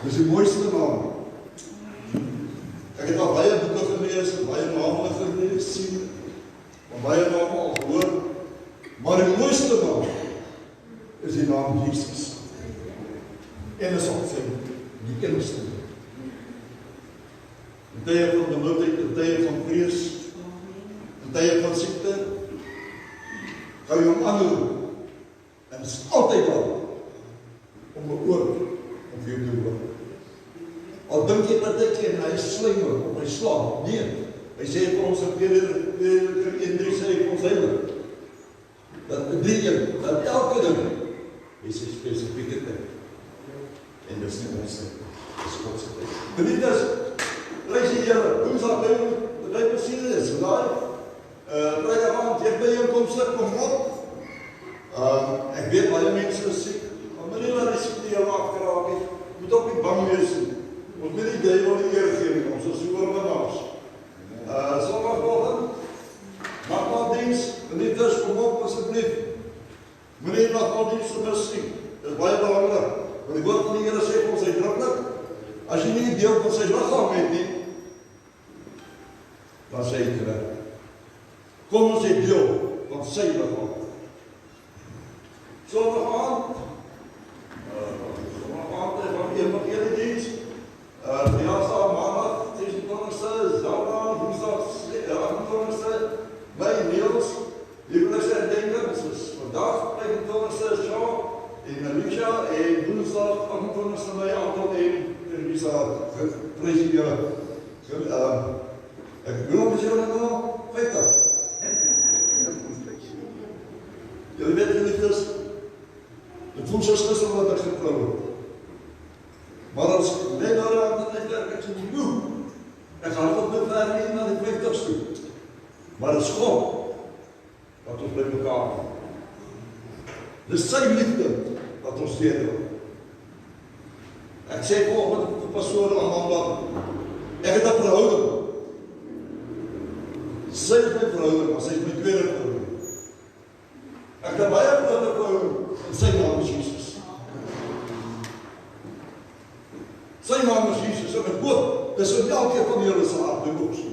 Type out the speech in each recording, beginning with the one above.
Dis die mooiste naam. Ek het al baie boeke gelees, baie name gelees, sien, baie name al gehoor, maar die mooiste naam is die naam Jesus. En is op sy die enigste. In tye van benoudheid, in tye van vrees, in tye van siekte, kan jy hom aanroep, en is altyd daar, om 'n oor op jou te hoor. Al dink jy dat en hy slymer op hy slaap, nee, hy sê vir ons in Peter 1:3 sê hy vir ons heilig, dat elke ding is sy spesifieke tyd, en dis nie ons tyd, dis God se tyd. Geliefdes, prys die Here, Woensdag by presies is, Vrydag aand, byeenkomste kom op. Ek weet baie mense is siek, maar moenie laat die siekte jou afgeraak nie. Moet ook nie bang wees nie. Ons moet die duiwel die eer gee nie, ons is so oorwinnaars. Sondagoggend, nagmaalddiens, geliefdes, kom op asseblief. Moenie nagmaalddiens vermis nie. Dit is baie belangrik. Want die woord van die Here sê vir ons uitdruklik, as jy nie 'n deel van sy liggaam het nie, dan sê hy terug. Kom ons het deel van sy liggaam. Sondag aand van die evangeliediens, die eerste maandag, 26e, Zaterdag, Woensdag, 28e, Mei, Niels, Lieflikse herdenking, soos vandag, 25e, Shaw, en Alicia, en Woensdag, 28e Mei, Anton en Teresa, prys die Here. Ek wil met julle nou, 50. Julle weet geliefdes, dit voel soos gister wat ek getrou het. Maar as net daar aan die werk, ek sê nie, ek gaan tot my ver nie na die 50's toe. Maar dit is God wat ons by mekaar hou. Dis sy liefde wat ons deel. Ek sê vanoggend vir pastoor aan Maandag, ek het 'n verhouding. Sy is my verhouding, maar sy is my tweede verhouding. Ek het baie groot verhouding, en sy naam is Jesus. Sy naam is Jesus, en ek hoop, dis in elke van julle se hart ook so,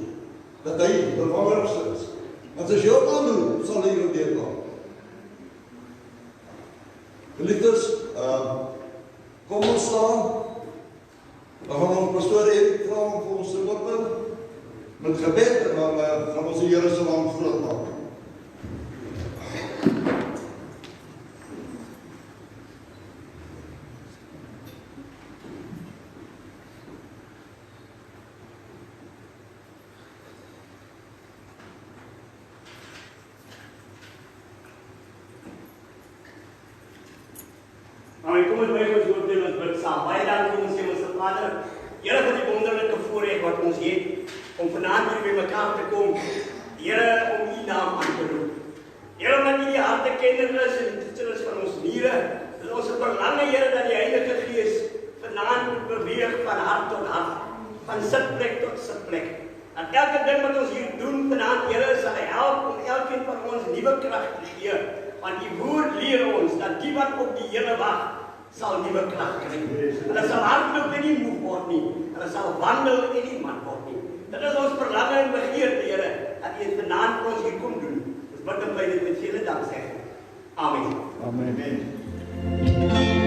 dat hy die belangrikste is. Want as jy hom aanroep, sal hy jou deurlaat. Geliefdes, kom ons staan, dan gaan ons pastoor Erik vra om vir ons te open, met gebed, en dan gaan ons die Here se naam groot maak. kom ons buig ons hoofde en ons bid saam. Baie dankie ons Hemelse Vader. Here vir die wonderlike voorreg wat ons het om vanaand hier by mekaar te kom. Here om U naam aan te roep. Here omdat U die harte kenner is en die toets van ons niere. Dis ons verlange Here dat die Heilige Gees vanaand beweeg van hart tot hart, van sitplek tot sitplek. En elke ding wat ons hier doen vanaand, Here, sal hy help om elkeen van ons nuwe krag te gee. Want die woord leer ons dat die wat op die Here wag, sal nuwe krag kry. Hulle sal hardloop en nie moeg word nie. Hulle sal wandel en nie mat word nie. Dit is ons verlange en begeerte, Here, dat U vanaand vir ons hier kom doen. Ons bid en bly dit met vele danksegging. Amen. Amen. Amen.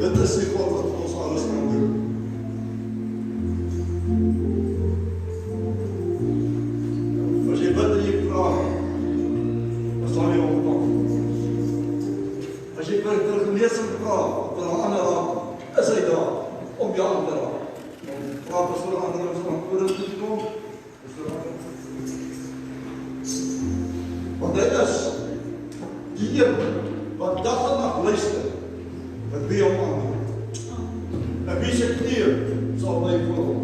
Dit is die God wat ons alles kan doen. As jy bid en jy vra, dan sal jy opkom. As jy vir genesing vra, vir 'n ander raak, is hy daar om jou aan te raak. Vra vir so 'n ander om so te kom. Want hy is die een wat dag en nag luister, wat wie hom aandoen. En wie sy knieë sal my voor hom.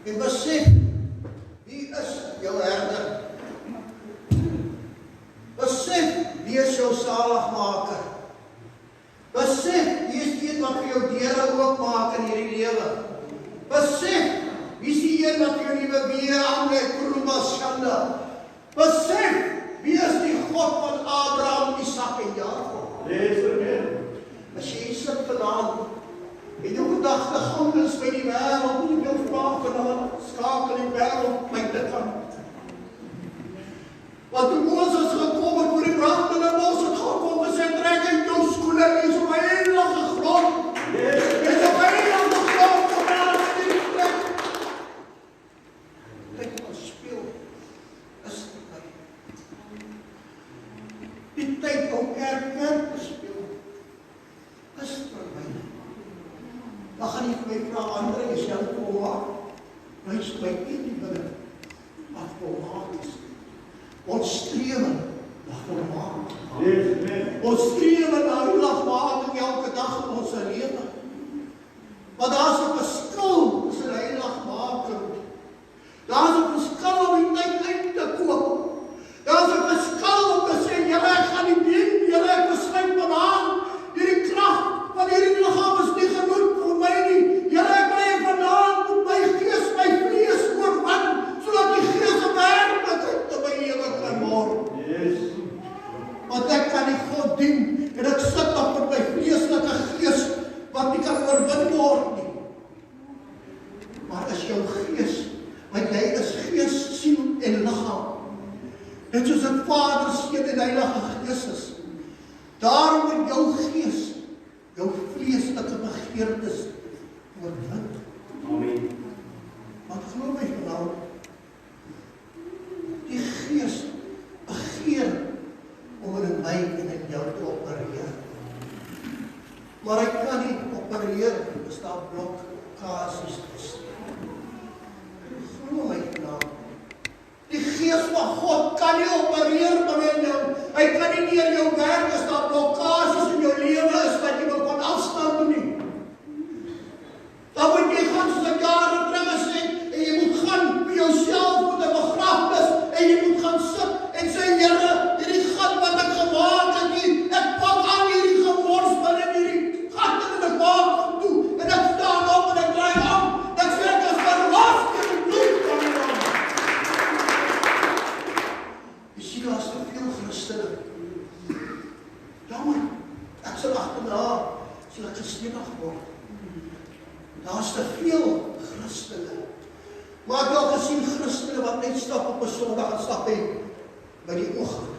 En besef, wie is jou herder? Besef, wie is jou zaligmaker? Besef, wie is die een wat vir jou deure oopmaak in hierdie lewe? Besef, wie is die een wat vir jou nuwe weer aanlei, Kuruma Shanda? Besef, wie is die God van Abraham, Isaac en Jacob? As jy sit vanaand, en jou gedagte gang is by die wêreld, en jou vraag vanaand, skakel die wêreld my dit aan. Want toe Moses gekom het voor die brandende bos, het gekom en sê, trek uit jou skoene, en so my heilige grond, en so my heilige grond, vandaag in die plek. Kyk wat speel, is die tyd. Die tyd om kerk te speel, is verby. Dan gaan jy vir my vraag, Andre, is jy volmaak? Wys my nie die binne, wat volmaak is. Ons strewe na volmaak. Ons strewe na heiligmaking elke dag in ons lewe. Maar daar is 'n verskil tussen heiligmaking. Daar is 'n verskil om die tyd uit te koop. Daar is 'n verskil om te sê, Here, ek gaan nie dien, Here, ek besluit vanaand, hierdie krag van hierdie liggaam is nie genoeg vir my nie. Here, ek wil vanaand met my gees, my vlees oorwin, sodat die gees op werklikheid te my lewe kan word. Want ek kan nie God dien, en ek sit op met my vleeslike gees, wat nie kan oorwin word nie. Maar as jou gees, want jy is gees, siel en liggaam, net soos het Vader, Seun en Heilige Gees is, daarom moet jou gees, jou vleeslike begeertes oorwin. Amen. Want glo my vanaand, die gees begeer om in my en in jou te opereer. Maar hy kan nie opereer, as daar blokkasies is. Glo my vanaand, die gees van God kan nie opereer binne jou. Hy kan nie deur jou werk as daar blokkasies in jou lewe is wat jy wil van afstand doen nie. Dan moet jy gaan soos ek jare terug gesê, en jy moet gaan vir jouself met 'n begrafnis, en jy moet gaan sit en sê, Here, hierdie gat wat ek gemaak het hier, ek pak aan hierdie gemors binne hierdie gat en ek maak hom toe, en ek staan op en ek draai om, ek sê ek is verlos deur die bloed van die Lam. Jy sien, daar is te veel Christene. Jammer, ek sal agterna, sal ek gestenig word. Daar is te veel Christene. Maar ek het al gesien Christene wat net stap op 'n Sondag en stap by die oggend.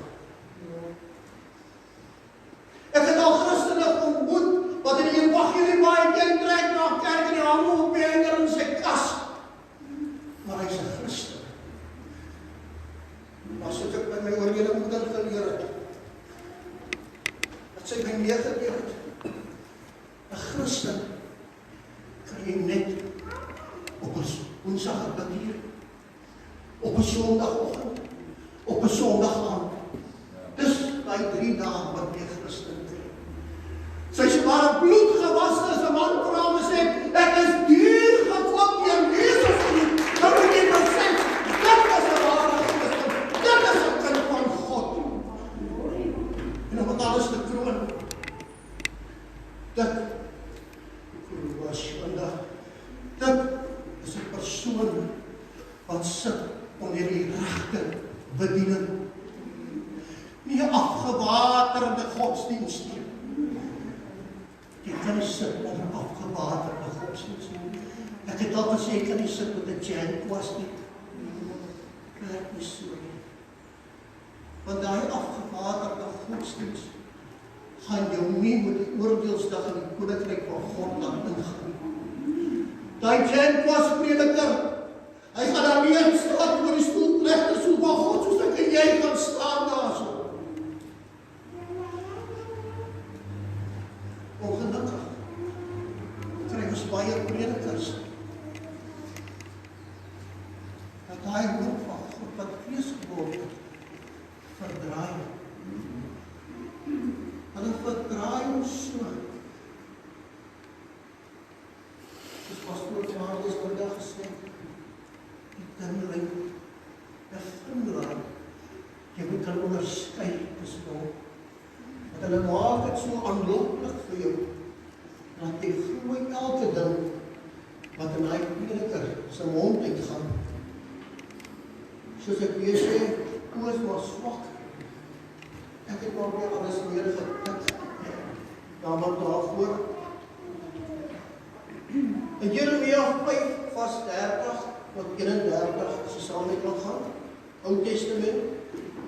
Ek het al Christene ontmoet wat in die evangelie baie keer trek na kerk en die hande op die vinger in sy kas. Maar hy is 'n Christen. Maar soos ek by my oorlede moeder geleer het, wat sy my meegedeel het, 'n Christen kan jy net op 'n Woensdag bid hier, op 'n Sondagoggend, op 'n Sondagaand. Dis by 3 dae wat jy Christen kry. Sy sê maar bloed gewas is 'n man vir hom gesê, ek is duur gekoop persoon wat sit onder die regte bediening. Nie 'n afgewaterde godsdienst nie. Jy kan nie sit onder 'n afgewaterde godsdienst nie. Ek het al gesê, jy kan nie sit met 'n jankwas nie. Werk nie so nie. Want daai afgewaterde godsdienst gaan jou nie met die oordeelsdag in die koninkryk van God laat ingaan. Daai jankwas prediker, hy gaan daar nie staan voor die stoel, regte stoel van God, soos ek en jy kan staan daar so. Ongelukkig kry ons baie predikers dat daai woord van God wat vlees geword het, verdraai. Hulle verdraai ons so. Soos pastoor Marius vandag gesê, die dinglyn, die vingraad, jy moet kan onderskei tussen hom. Want hulle maak het so aanloklik vir jou, dat jy groei elke ding, wat in die prediker sy mond uitgaan. Soos ek weer sê, oos was swak. Ek het maar weer alles meer getik. Daar wat daarvoor. In Jeremia 5 vers 30 tot 31, as jy saam met wil gaan, Ou Testament,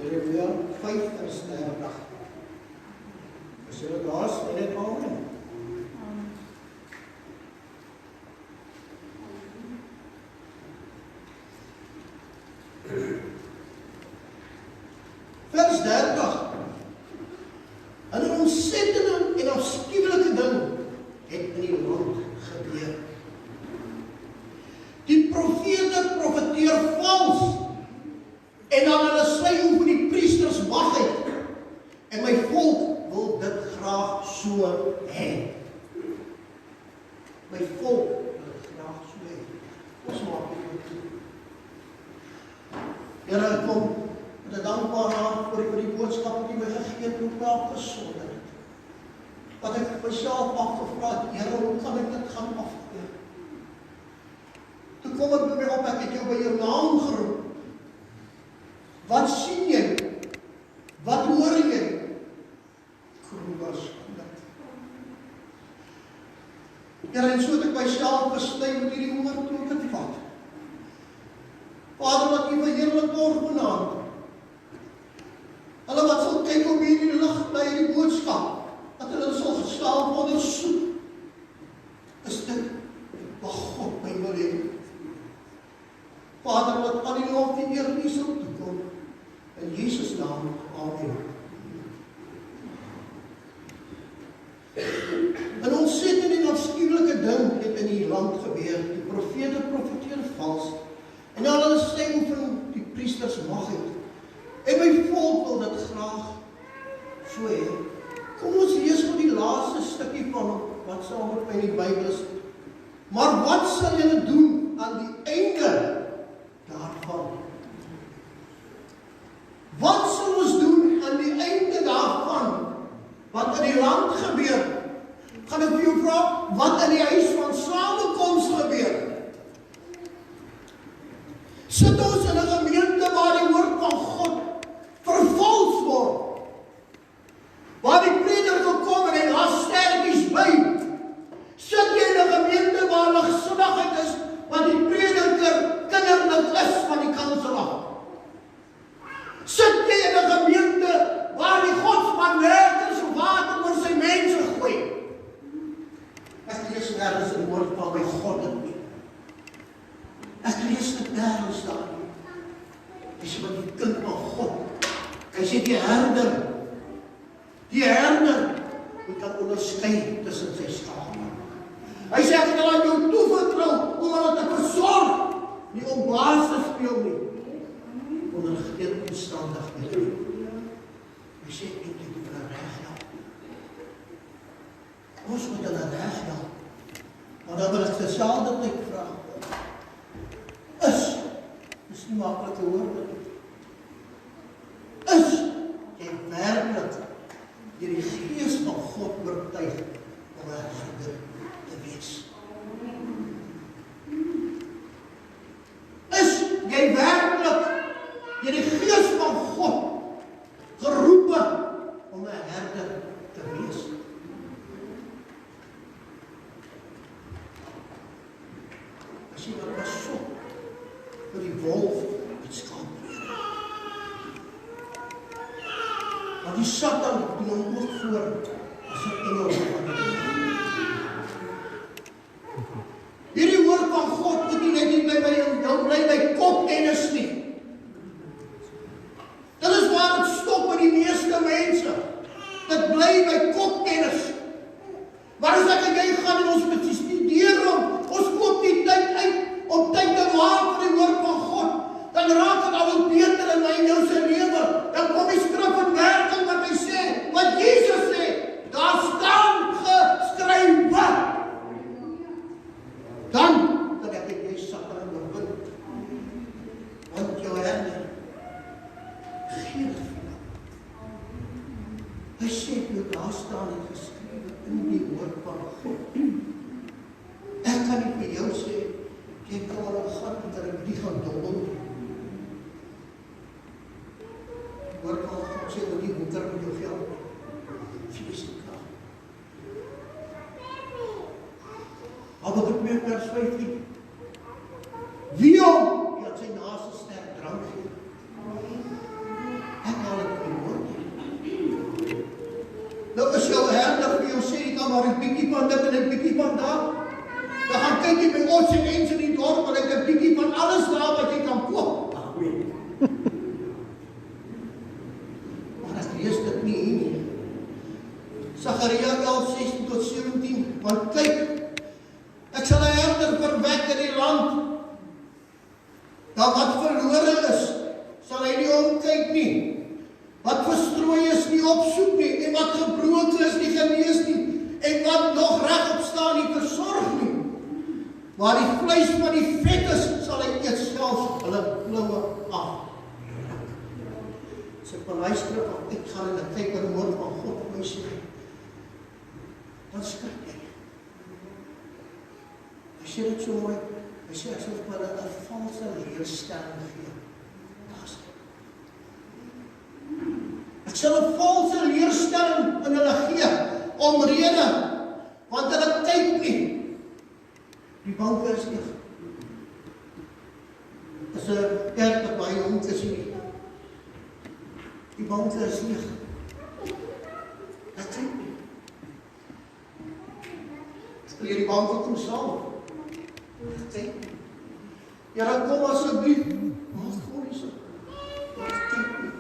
Jeremia 5 vers 30. As jy dit daar is, net amen. Vers 30. En 'n ontsettende en afskuwelike ding het in die land gebeur. Die profete profeteer vals en dan hulle sê hoe die priesters mag het. En my volk wil dit graag so hê. My volk wil dit graag so hê. Ons maak dit toe. Here, ek kom met 'n dankbare hart vir die boodskap wat U my gegee het, hoe wel gesonder het. Wat ek myself afgevra het, Here, hoe kan ek dit gaan afkeer? Toe kom ek by my op, ek het jou by jou naam geroep. Wat sien jy? Wat hoor jy? Kroebas van dit. Here, en so het ek myself besluit met hierdie woord toe ek het vat. Vader, wat U verheerlik word vanaand. Hulle wat sal kyk op hierdie lig by hierdie boodskap, dat hulle sal gestaan ondersoek. Is dit wat God my wil hê? Vader, wat al die lof en eer U sal toekom. In Jesus naam, amen. 'n ontsettende en afskuwelike ding het in die land gebeur. Die profete profeteer vals. En dan hulle sê oefen die priesters mag het. En my volk wil dit graag so hê. Kom ons lees gou die laaste stukkie van wat saam met my in die Bybel is. Maar wat sal julle doen aan die einde daarvan? Wat sal ons doen aan die einde daarvan? Wat in die land gebeur? Gaan ek vir jou vra, wat in die huis van samekoms gebeur? Sit ons in 'n gemeente waar die woord van God vervals word? Waar die prediker kom en hy laat sterretjies by? Sit jy in 'n gemeente waar ligsinnigheid is, want die prediker kinderlik is van die kansel af? Sit jy in 'n gemeente waar die godsman werkers water oor sy mense gooi? Ek lees nergens in die woord van my God dit nie. Ek lees dit nergens daar nie. Hy sê, wat die kind van God, hy sê die herder moet kan onderskei tussen sy skape. Hy sê, ek het hulle aan jou toevertrou om hulle te versorg, nie om baas te speel nie, onder geen omstandighede nie. Hy sê, ek moet hulle reg help. Ons moet hulle reg help. Maar dan wil ek dieselfde tyd vra, is nie maklike woorde nie. Is jy werklik deur die Gees van God oortuig om 'n herder te wees? jy werklik deur die Gees van God geroepe om 'n herder te wees? As jy maar pas op vir die wolf met skaapvere. Want die Satan doen hom ook voor as 'n engel van die Here. Hierdie woord van God moet nie net hier bly by kopkennis nie. Dit is waar het stop by die meeste mense. Dit bly by kopkennis. Maar as ek en jy gaan en ons moet studeer ons koop die tyd uit om tyd te maak vir die woord van God, dan raak het al beter in my en jou se lewe. Dan kom die skrif in werking wat hy sê, wat Jesus sê, daar staan geskrywe. Dan kan ek en jy Satan oorwin. Want jou herder gee dit vir jou. Hy sê jou daar staan en geskrywe in die woord van God. Ek kan nie vir jou sê, jy kan maar een gat met hulle die gaan dobbel. Die woord van God sê, dat die moeder met jou geld fysiek kan. Maar dit meer vers 15. Wie hom, die aan sy naaste sterk drank gee. Ek haal het die woord. Nou as jou herder vir jou sê, jy kan maar een bietjie van dit en een bietjie van dat. Dan gaan kyk jy by ons en eens in die dorp, en ek een bietjie van alles daar wat jy kan koop. Amen. Maar ek lees dit nie hier nie. Sagaria 11:16-17, want kyk, ek sal 'n herder verwek in die land. Dat wat verlore is, sal hy nie omkyk nie. Wat verstrooi is, nie opsoek nie. En wat gebroken is, nie genees nie. En wat nog regop staan, nie versorg nie. Maar die vleis van die vetes sal hy eet selfs hulle kloue af. As ek beluister of ek gaan en ek kyk wat die woord van God vir my sê, dan skrik ek. Hy sê dit so mooi, hy sê ek sal vir hulle 'n valse leerstelling gee. Ek sal 'n valse leerstelling in hulle gee, omrede, want hulle kyk nie. Die banke is leeg. As 'n kerk wat baie hond is nie. Die banke is leeg. Ek kyk nie. Wil jy die banke kom saam? Ek kyk nie. Ja, dan kom asseblief. Maak gewoon nie so. Ek kyk nie.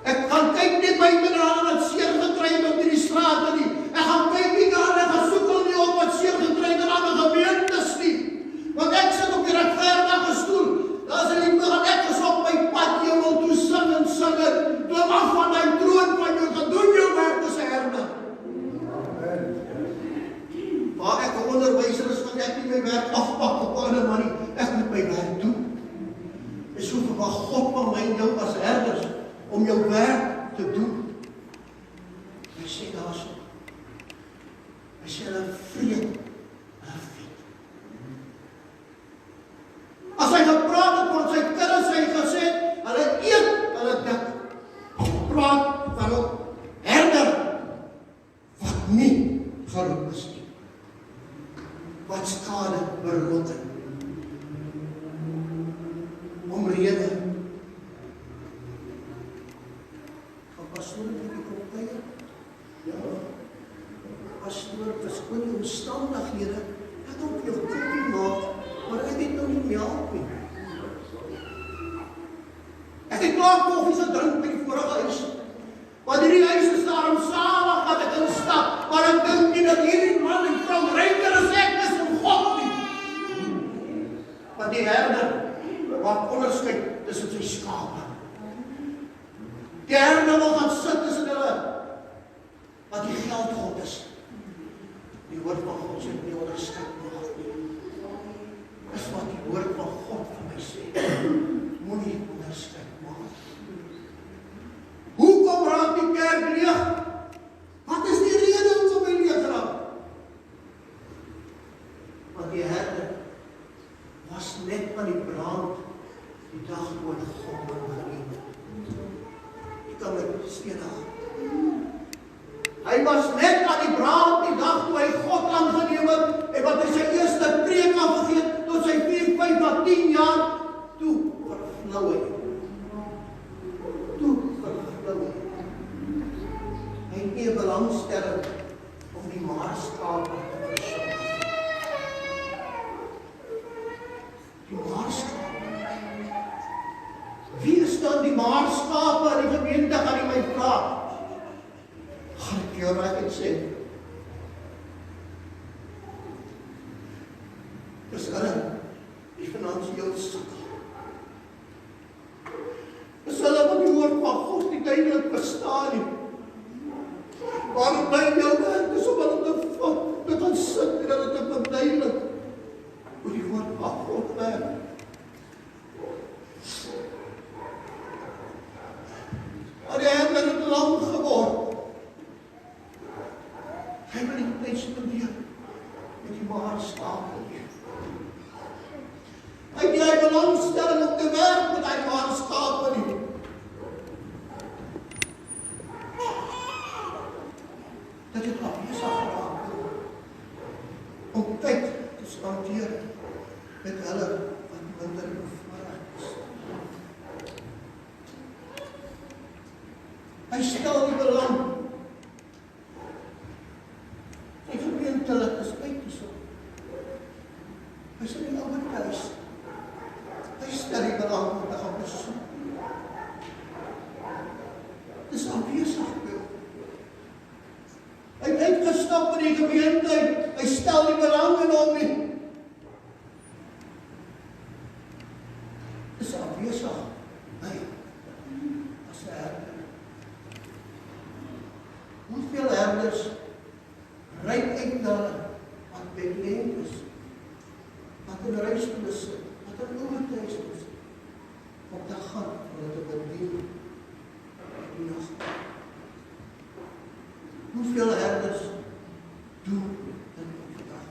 Ek gaan kyk net by mense wat seer gekry het op die straat nie. Ek gaan kyk nie daar en gaan soek hulle nie op wat seer gekry het in ander gemeentes nie. Want ek sit op die regverdige stoel. Daar is 'n lied gaan ek is op my pad jy wil toe sing en sing het. Klim af van my troon van jou gedoen jou werk as 'n herder. Waar ek 'n onderwyser is, gaan ek nie my werk afpak op 'n ander manier. Ek moet my werk doen. Ek soek vir wat God van my en jou as herders om jou werk te doen. Hy sê daar so. Hy sê hulle vreet, hulle vet. As hy gepraat het van sy kinders, hy gesê, hulle eet, hulle dik. Praat van 'n herder wat nie geroep is nie. Wat skade berokken. Omrede. Pastoor, het ek kom kuier? Ja. Pastoor, verskoon die omstandighede, ek kan op jou koppie maak, maar ek het nou nie melk nie. Ek het klaar koffies gedrink by die vorige huis, want hierdie huis is daarom salig wat ek instap, maar ek dink nie dat hierdie man en vrou ryker as ek is om God nie. Want die herder, wat onderskeid tussen sy skape. Die herder wil gaan sit tussen hulle, wat die geld God is. Die woord van God sê nie onderskeid mag nie. Dis wat die woord van God vir my sê. Moenie onderskeid maak. Hoekom raak die kerk leeg? Wat is die rede hoekom hy leeg raak? Want die herder was net aan die brand die dag toe hy God aangeneem het. Jy kan dit stenig. Hy was net aan die brand die dag toe hy God aangeneem het en wat hy sy eerste preek afgegee het tot sy 4, 5 na 10 jaar toe vervlou hy. Toe vervlou hy. Hy het nie 'n belangstelling om die maarskape te versorg. Die maarskape. Wie is dan die maarskape in die gemeente, gaan jy my vra? Gaan ek jou reg sê? Dis hulle die finansiëel sukkel. Dis hulle wat die woord van God nie duidelik verstaan nie. Waarom bly jou werk is om hulle te vat, te gaan sit en hulle te verduidelik hoe die woord van God werk. Maar die herder het lang geword. Hy wil nie tyd spandeer met die maarskape nie. Hy het nie belangstelling om te werk met die maarskape nie. Dat het afwesig geraak om tyd te spandeer met hulle wat minder bevoorreg is. Hy stel die belang. Sy gemeentelik is uit hierso. Hy is in die ouer huis. Hy stel die belang om te gaan besoek. Dis afwesig wil. Hy het uitgestap in die gemeente, hy stel die belang in hom nie. Dis afwesig, hy, as 'n herder. Hoeveel herders ryk uit na wat bekend is, wat in reisstoele sit, wat in ouerhuis is, om te gaan, om te bedien, die nag. Hoeveel herders doen dit vandag?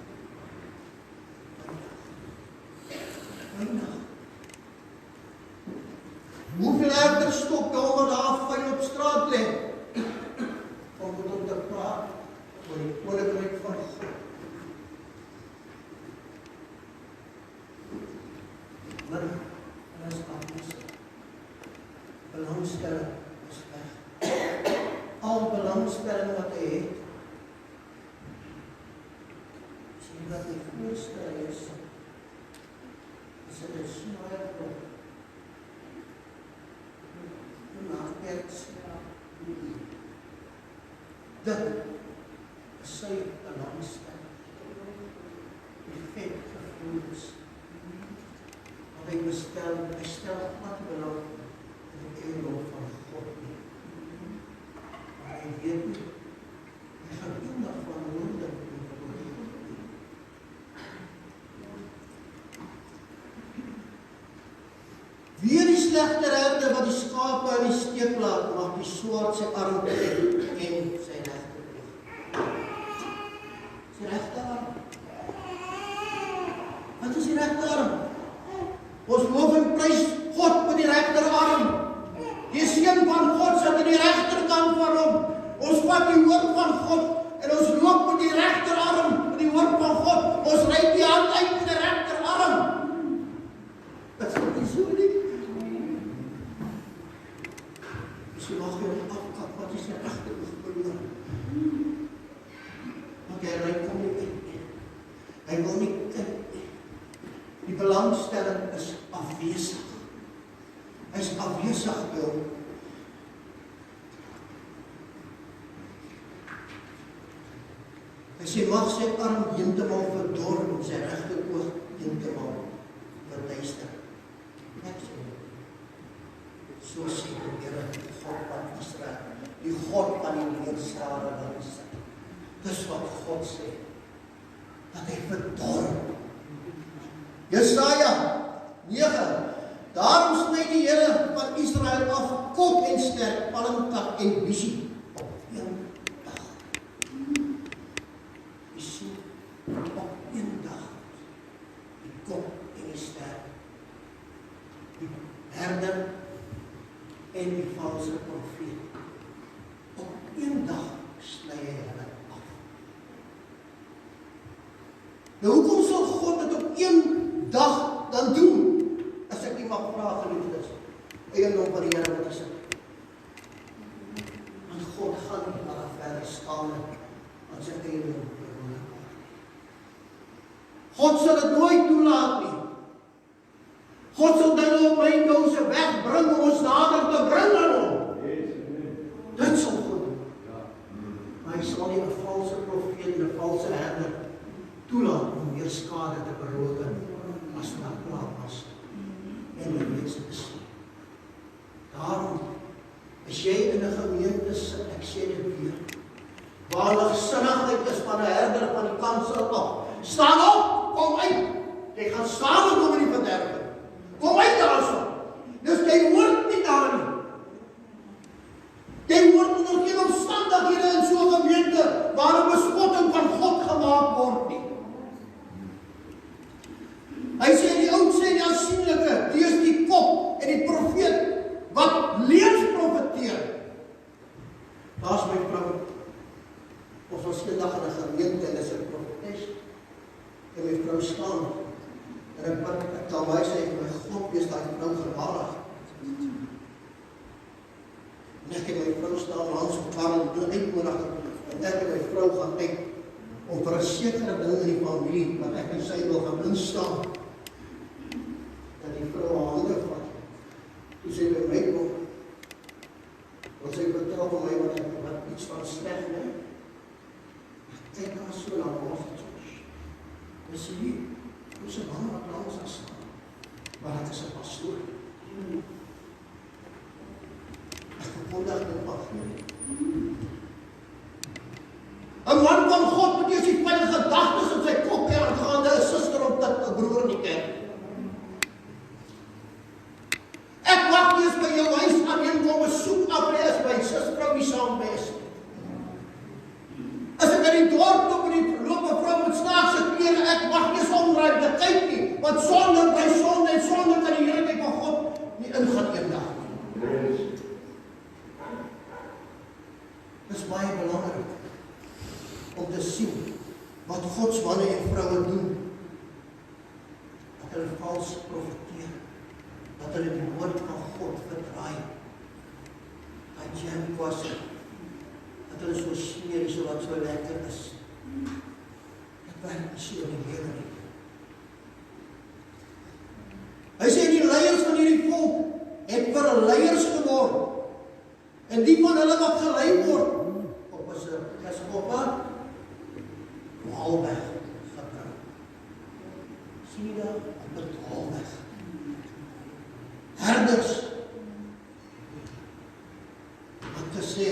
Weinig. Hoeveel herders stop daar daar fyn op straat lê om met hom te praat oor die koninkryk van God? Maar hulle is afwesig. Belangstelling is weg. Al belangstelling wat hy het, sien wat die voorstel is hy snaar op. Na kerk dit is sy belangstelling. Die vet gevoelens. Maar hy stel wat belang in die eeuwig van God nie. Maar hy weet nie, hy gaan eendag van wonder in die woord nie. Wie die slegte herder wat die skape in die steek laat, mag die swaard sy arm trek en sy regte pleeg. Sy regte arm. Wat is die regte arm? Ons loof en prys God met die regterarm. Die seun van God sit in die regterkant van hom. Ons vat die woord van God en ons loop met die regterarm, met die woord van God. Ons reik die hand uit met die regterarm. Dat is nie so nie. Jy mag jou afkap, wat is die regteroog verloor? Want hy reik hom nie uit. Hy wil nie kyk. Die belangstelling is afwesig. Hy is afwesig wil. Hy sê, mag sy arm heeltemal verdor en sy regte oog heeltemal verduister. Net so. So sê die Here, die God van Israel, die God van die leerskare van Israel. Dis wat God sê, dat hy verdor. Jesaja 9. Daarom sny die Here van Israel af kop en sterk, palmtak en visie op een dag. Visie op een dag. Die kop en die ster. Die herder en die valse profeet. Op een dag sny hy hulle af. Nou hoekom sal God dit op een dag dan doen? As ek nie mag vra geliefdes, eiendom van die Here wat is dit? Want God gaan nie maar verder staan aan sy eiendom bewoon word. God sal dit nooit toelaat nie. God sal dinge op my nou se wegbring om ons nader te bring aan hom. Dit sal God doen. Maar hy sal nie 'n valse profeet en 'n valse herder toelaat om meer skade te berokken as wat klaar was. En die mense besien. Daarom, as jy in 'n gemeente sit, ek sê dit weer, waar ligsinnigheid is van 'n herder van die kansel af, staan op, kom uit. Jy gaan saam met hom in die verderf. Kom uit daarso. Dus jy hoort nie daar nie. Jy hoort onder geen omstandighede in so 'n gemeente waar 'n bespotting van God gemaak word nie. Hy sê die oudste en die aansienlike, die is die kop en die profeet wat leuns profeteer. Daar's my vrou. Ons was eendag in 'n gemeente en is 'n profetes. En my vrou staan. En ek kan my sê, my God, wees daai vrou gewaardig. En ek en my vrou staan langs mekaar en doen uitnodig. En ek en my vrou gaan uit om vir 'n sekere ding in die familie wat ek en sy wil gaan instaan. Dat die vrou haar hande vat. Toe sê by my kom, wat sy vertel van my wat iets van sleg, ne? Ek kyk daar so na ons. Dis hier, hoe sy man wat langs haar staan. Maar ek is 'n pastoor. Ek verkondig dit af. 'n man van God moet eers die pyn gedagtes in sy kop hê aangaande 'n suster of 'n broer in die kerk. Ek mag nie eens by jou huis alleen kom besoek af nie as my suster nie saam is. As ek in die dorp loop en die verloop 'n vrou met snaakse klere, ek mag nie eens omdraai te kyk nie, want sonde bly sonde en sonde kan die heerlikheid van God nie ingaan eendag nie. Dis baie belangrik om te sien wat Gods manne en vroue doen. Dat hulle vals profeteer. Dat hulle die woord van God verdraai. Dat jy was dat hulle so smeer so wat so lekker is. Dit werk nie so in die lewe nie. Hy sê die leiers van hierdie volk het vir leiers geword. En die van hulle wat gelei word op is op 'n halweg gebring. Sien jy daar op 'n halweg? Herders wat gesê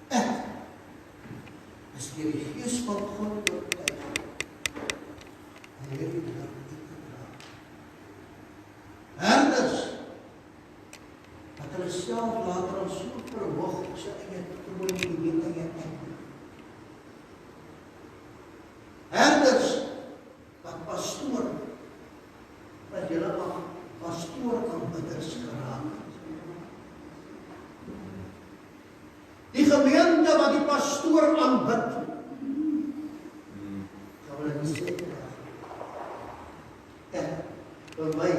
ek is deur die Gees van God oortuig om hierdie woord te dra. Herders wat hulle self later aan so verhoog op sy eie troon en die eie tyd. Herders wat pastoor wat julle af pastoor aanbidders geraak. Die gemeente wat die pastoor aanbid. Kan hulle nie sê ek vir my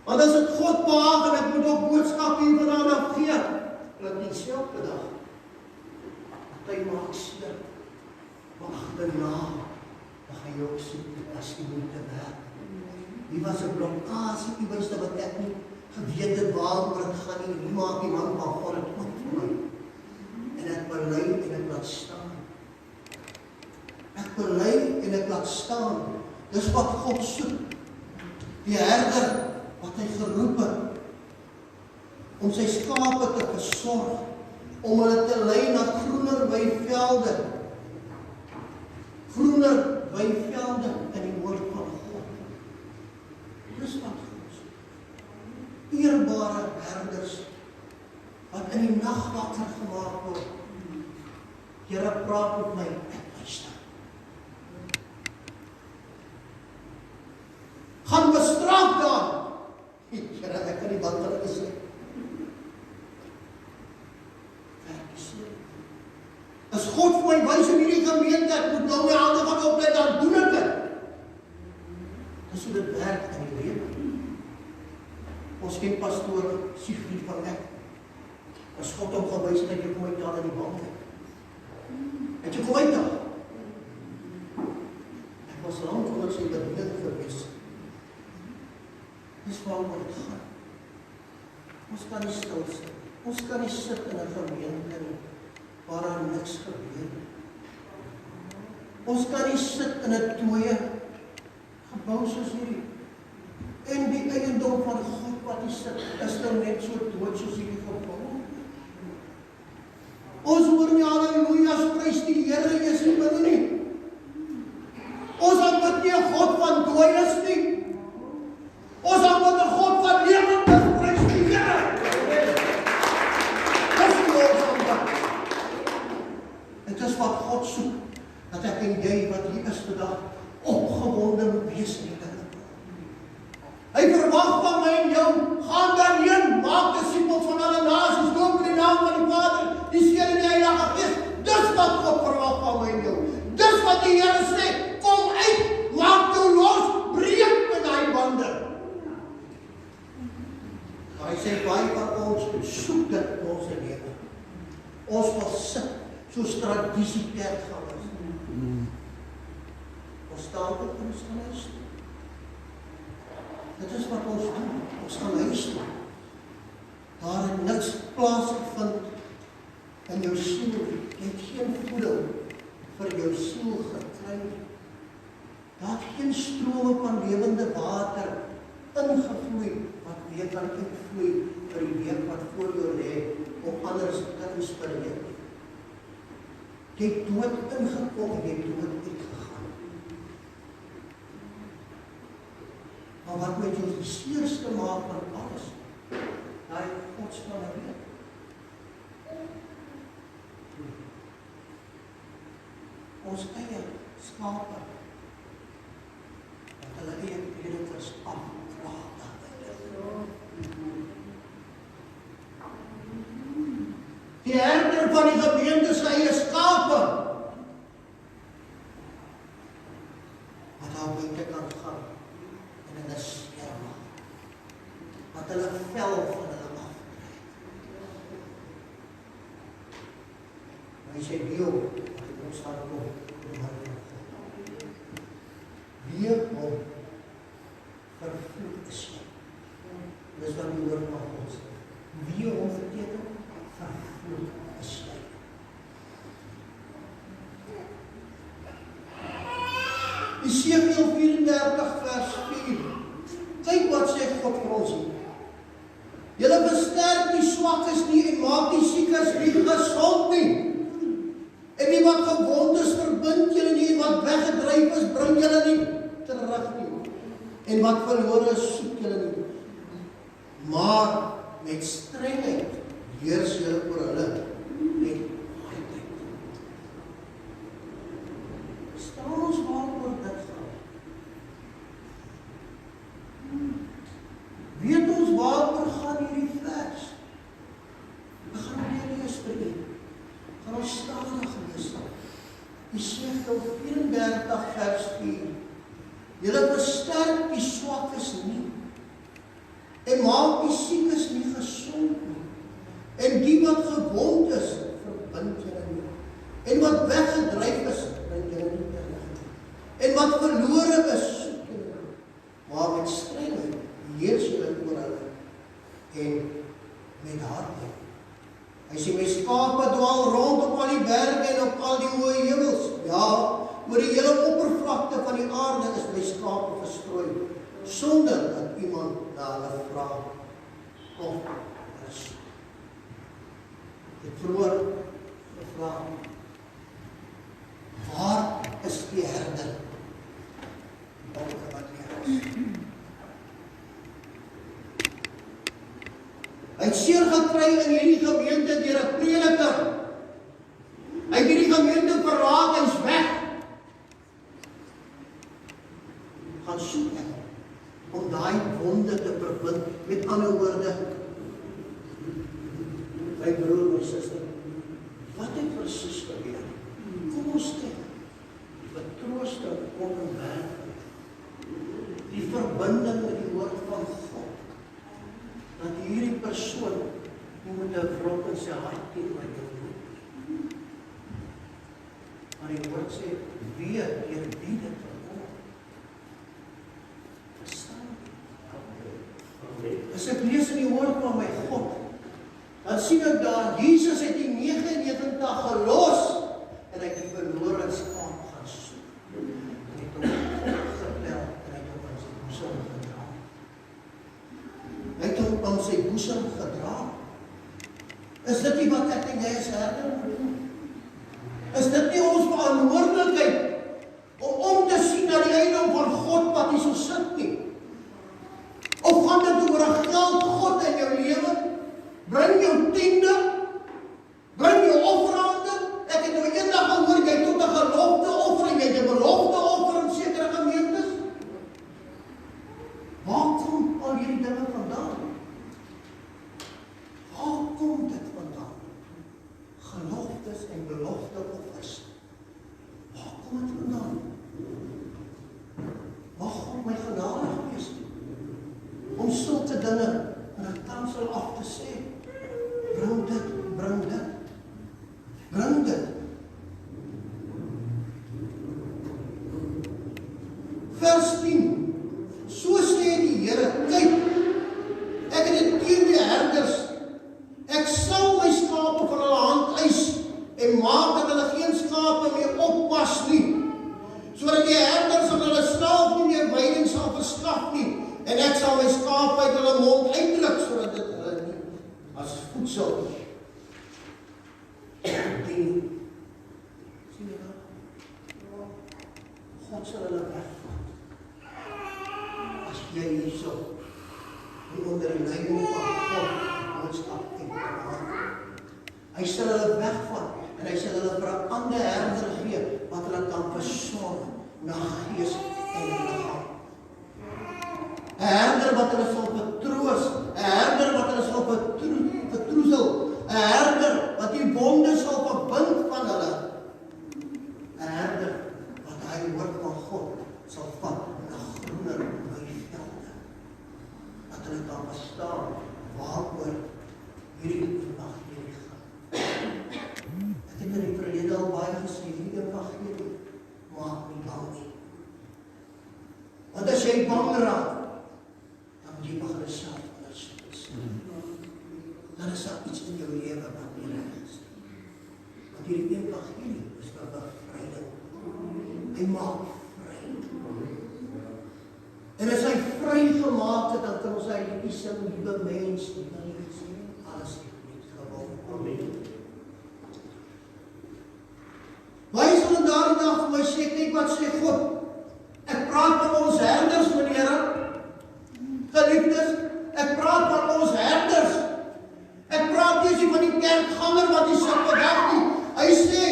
want as dit God behaag en ek moet ook boodskap hier vandaan af gee, dat nie selfde dag dat hy maak seer, maar agterna dan gaan jy ook soek as jy moet te werk. Die was 'n blokkasie iewers wat ek nie geweet het waaroor het gaan nie, nie maak die man van God het ook vir my. En ek bely en ek laat staan. Ek bely en ek laat staan. Dis wat God soek. Die herder wat hy geroep het om sy skape te versorg, om hulle te lei na groener weivelde. Groener weivelde in die woord van God. Dis wat God soek. Eerbare herders wat in die nag wakker gemaak word. Here praat met my, ek luister. Gaan bestraf daar. Here, ek kan nie wat hulle sê. As God vir my wys in hierdie gemeente, ek moet nou my hande gaan oplet, dan doen ek dit. Dis hoe dit werk in die lewe. Ons ken pastoor Siegfried van Eck. As God hom gewys het, jy kom uit daar in die bank. Het jy kom uit daar? Ek was lang onder sy bediening gewees. Dis waaroor dit gaan. Ons kan nie stil sit. Ons kan nie sit in 'n gemeente nie, waar daar niks gebeur. Ons kan nie sit in 'n dooie gebou soos hierdie. En die eiendom van God wat hier sit, is nou net so dood soos hierdie gebou. Ons hoor nie halleluja's prys die Here is nie binne nie. Ons aanbid nie 'n God van dooies nie. Ons aanbid 'n God van lewend prys die Here. Dit is wat God soek, dat ek en jy wat hier is vandag opgewonde moet wees in die Here. Hy verwag van my en jou, gaan daarheen, maak disippels van alle nasies, doop in die naam van die Vader, die Seun en die Heilige Gees. Dis wat God verwag van my en jou. Dis wat die Here sê, kom uit, maak jou los, breek met daai bande. Maar hy sê baie van ons soek dit in ons lewe. Ons wil sit soos tradisie kerkgangers. Ons staan op en ons gaan huis toe. Dit is wat ons doen. Ons gaan huis toe. Daar het niks plaasgevind in jou siel. Jy het geen voeding vir jou siel gekry. Daar het geen strome van lewende water ingevloei wat weer kan invloei vir die week wat voor jou lê om anders te inspireer. Jy het dood ingekom en jy het dood uitgegaan. Maar wat met jou die seerste maak van alles? Daai godsmanne. Ons eie skape. Dat hulle eie predikers afpraat. Die herder van die gemeente se eie skape. Wat daar buite kan gaan en hulle skerm. Wat hulle vel van hulle aftrek. Hy sê wie ons gaan kom. Wie hom vervloek is jy. Dis wat die woord van ons. Wie hom verteken vervloek is jy. Esegiel 34 vers 4. Kyk wat sê God vir ons hier. Julle besterk die swakkes nie en maak die siekes nie gesond nie. En die wat gewond is verbind julle nie en wat weggedryf is bring julle nie terug nie. En wat verlore is soek julle nie. Maar met strengheid heers julle oor hulle met goedheid. Staan ons waaroor dit gaan? Weet ons waaroor gaan hierdie vers? Ek gaan weer lees vir u. Gaan ons stadig lees. Esegiel 34 vers 4. Julle besterk die swakkes nie en maak die siekes nie gesond nie. En die wat gewond is, verbind julle nie. En wat weggedryf is, bring julle nie terug. En wat verlore is, soek julle nie. Maar met strengheid heers julle oor hulle en met hardheid. Hy sê, my skape dwaal rond op al die berge en op al die hoë heuwels. Ja, oor die hele oppervlakte van die aarde is my skape verstrooi, sonder dat iemand na hulle vra of is. Ek vroeër gevra, waar is die herder? Hy het seer gekry in hierdie gemeente deur 'n prediker. Hy het hierdie gemeente verlaat, hy's weg. Gaan soek ek om daai wonde te verbind. Met ander woorde, my broer, my suster, wat het presies gebeur? Kom ons kyk. Die vertroosting kom in werklik. Die verbinding met die woord van God. Dat hierdie persoon nie moet 'n wrok in sy hart teenoor jou doen. Maar die woord sê, weet deur wie dit verkom. Verstaan? As ek lees in die woord van my God, dan sien ek daar, Jesus het die 99 gelos, en hy het die verlore skaap gaan soek. Hy het hom getel, en hy het hom aan sy boesem gedra. Hy het hom aan sy boesem gedra. Is dit nie wat ek en jy as herder moet doen? Is dit nie ons verantwoordelikheid om te sien na die einde van God wat nie so sit nie? Of gaan dit oor 'n geld God in jou lewe? Bring jou tiende, bring jou offerande. Ek het nou eendag gehoor, jy tot 'n gelofte offer, jy het 'n belofte offer in sekere gemeentes. Waar kom al hierdie dinge vandaan? Waar kom dit vandaan? Geloftes en belofte offers. Waar kom dit vandaan? Mag God my genadig wees om sulke dinge in 'n kansel af te sê. Bring dit, bring dit. Bring dit. Vers 10. So sê die Here, kyk, ek het dit teen die herders. Ek sal my skape van hulle hand eis en maak dat hulle geen skape meer oppas nie, sodat die herders aan hulle self nie meer veiding sal verskaf nie, en ek sal my skape uit hulle mond uitdruk, sodat dit hulle nie as voedsel dien. Sien jy dat? God sal hulle wegvat. As jy hierso onder die leiding van God boodskap en praat. Hy sal hulle wegvat en hy sal hulle vir 'n ander herder gee wat hulle kan versorg na gees en liggaam. 'n Herder wat hulle sal vertroos, 'n herder wat hulle sal vertroosel, 'n herder wat die wonde sal verbind van hulle, 'n herder wat hy woord van God sal vat na groener weivelde, dat hulle kan verstaan waaroor hierdie evangelie gaan. Ek het in die verlede al baie gesê, hierdie evangelie maak nie bang nie. Want as jy bang raak, dan moet jy begin self ondersoek. Dan is daar iets in jou lewe wat nie reg is. Want hierdie evangelie is vir bevryding. Hy maak vry. En as hy vrygemaak het, dan kan ons hy die sing, liewe mens, die mens, alles het nie gewoon. Amen. Waar is hulle daardie dag vir my sê, kyk wat sê God, ek praat van ons herders, meneer, geliefdes, ek praat van ons herders, ek praat nie van die kerkganger wat die sikke weg nie, hy sê,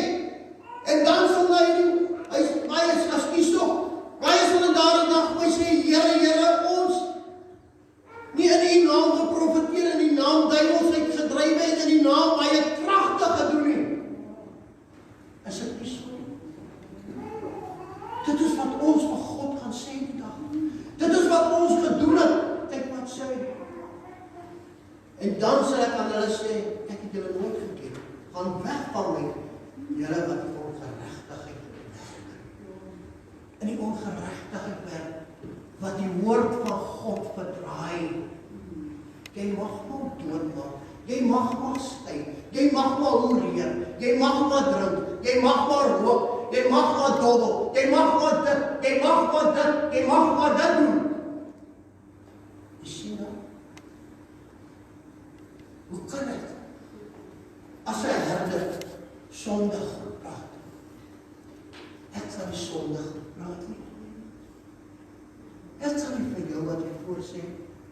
en dan sal hy is as kies toch, waar is hulle daardie dag vir my sê, Here, ons, nie in die naam geprofeteer, in die naam duivelsheid gedrywe en in die naam baie kragtig gedoen nie, is ek nie so. Dit is wat ons vir God gaan sê die dag. Dit is wat ons gedoen het. Kyk wat sê hy. En dan sal ek aan hulle sê, ek het julle nooit geken. Gaan weg van my, julle wat die ongeregtigheid werk. In die ongeregtigheid werk, wat die woord van God verdraai. Jy mag maar doodmaak. Jy mag maar stui. Jy mag maar hoereer. Jy mag maar drink. Jy mag maar rook. Jy mag maar dobbel. Jy mag maar dit. Jy mag maar dit. Jy mag maar dit doen. Jy sien nou? Hoe kan dit? As 'n herder sondig praat. Ek sal nie sondig praat nie. Ek sal nie vir jou wat jy voorsê,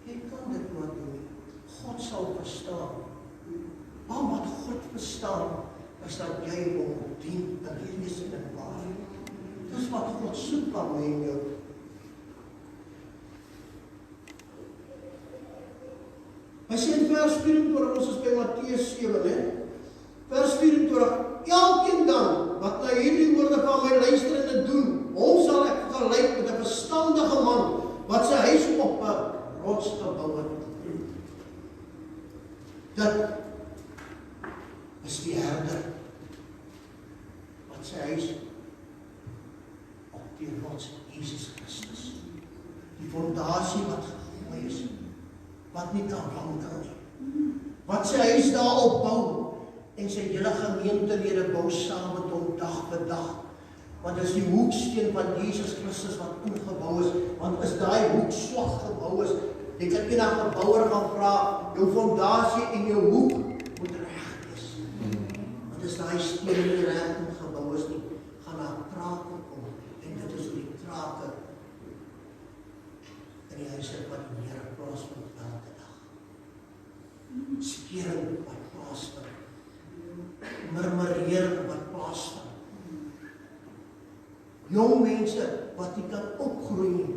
jy kan dit maar doen. God sal verstaan. Maar wat God verstaan, is dat jy hom dien. dat hierdie is in waar. Dis wat God soek van my en jou. Hy sê in vers 24, ons is by Matteus 7, hè? Vers 24, elkeen dan, wat na hierdie woorde van my luister en dit doen, hom sal ek gelyk met 'n verstandige man, wat sy huis op 'n rots gebou het. Dit is die herder, wat sy huis op die rots, Jesus Christus. Die fondasie wat gegooi is, wat nie kan wankel nie. Wat sy huis daarop bou, en sy hele gemeentelede bou saam met hom dag vir dag. Want dis die hoeksteen van Jesus Christus wat ingebou is, want as daai hoek swak gebou is, jy kan enige bouer gaan vra, jou fondasie en jou hoek moet reg wees. Want as daai steen nie reg ingebou is nie, gaan daar trake kom, en dit is hoe die trake in die huise wat die Here plaasvind elke dag. Skering wat plaasvind, murmurering wat plaasvind. Jong mense wat nie kan opgroei nie,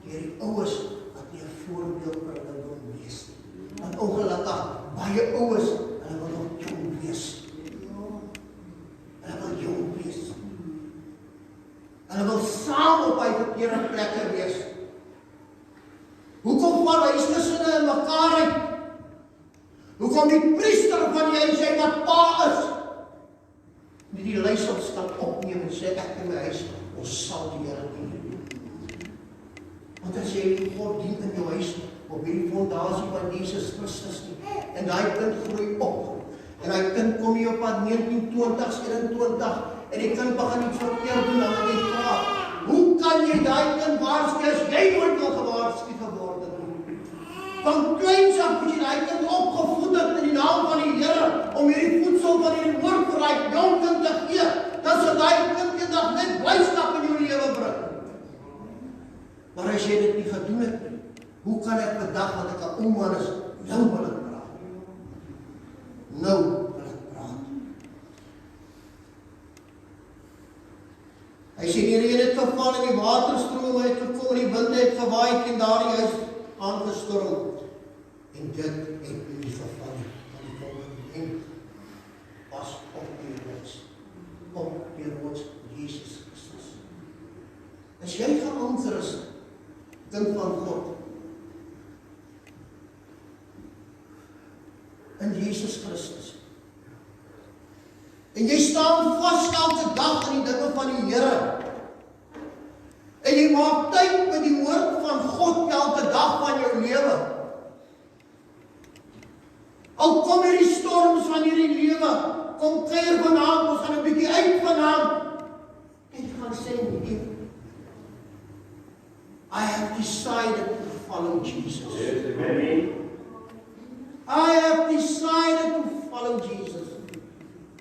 deur die ouers wat nie 'n voorbeeld vir hulle wil wees nie. Want ongelukkig, baie ouers, hulle wil nog jong wees. Hulle wil jong wees. Hulle wil saam op hy verkeerde plekke wees. Hoekom val huisgesinne in mekaar uit? Hoekom die priester van die huis, hy wat pa is, die leiersels kan opneem en sê, ek in my huis, ons sal die Here dien. Want as jy God dien in jou huis, op hierdie fondasie van Jesus Christus nie, en daai kind groei op, en daai kind kom hier op pad 19, 20, 21, en die kind begin iets verkeerd doen, dan jy praat, hoe kan jy daai kind waarsku as jy nooit al gewaarsku geword het? Van kleins af moet jy daai kind opgevoed het in die naam van die Here, om hierdie voedsel van hierdie woord vir daai jong kind te gee, dan sal daai kind eendag net blydskap in jou lewe bring. Maar as jy dit nie gedoen het nie, hoe kan ek vandag wat ek 'n ouma is, nou wil ek praat? Nou wil ek praat. Hy sê die reën het geval en die waterstrome het gekom en die winde het gewaai en daardie huis aangestorm. En dit het nie geval nie, want die volgende was op die rots, Jesus Christus. As jy geanker is, kind van God, in Jesus Christus, en jy staan vas elke dag in die dinge van die Here, en jy maak tyd met die woord van God elke dag van jou lewe, al kom hierdie storms van hierdie lewe, kom kuier vanaand, ons gaan 'n bietjie uit vanaand, en jy gaan sê, nee, I have decided to follow Jesus. Yes, amen. I have decided to follow Jesus.